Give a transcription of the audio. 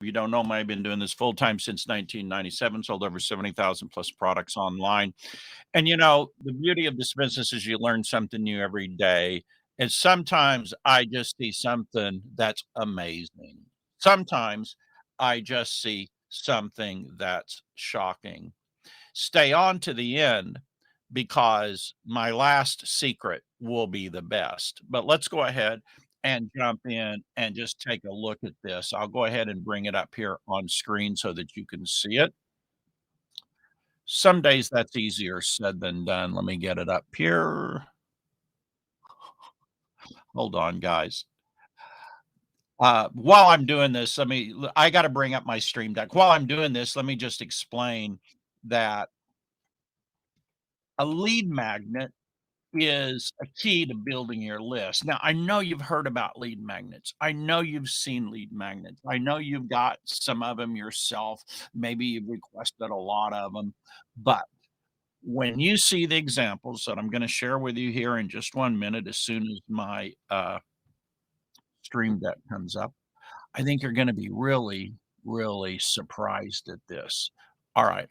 you don't know me, I've been doing this full time since 1997, sold over 70,000 plus products online. And the beauty of this business is you learn something new every day. And sometimes I just see something that's amazing. Sometimes I just see something that's shocking. Stay on to the end because my last secret will be the best. But let's go ahead and jump in and just take a look at this. I'll go ahead and bring it up here on screen so that you can see it. Some days that's easier said than done. Let me get it up here. Hold on, guys. While I'm doing this, I got to bring up my stream deck. While I'm doing this, let me just explain that a lead magnet is a key to building your list. Now, I know you've heard about lead magnets. I know you've seen lead magnets. I know you've got some of them yourself. Maybe you've requested a lot of them. But when you see the examples that I'm going to share with you here in just 1 minute, as soon as my stream deck comes up, I think you're going to be really, really surprised at this. All right.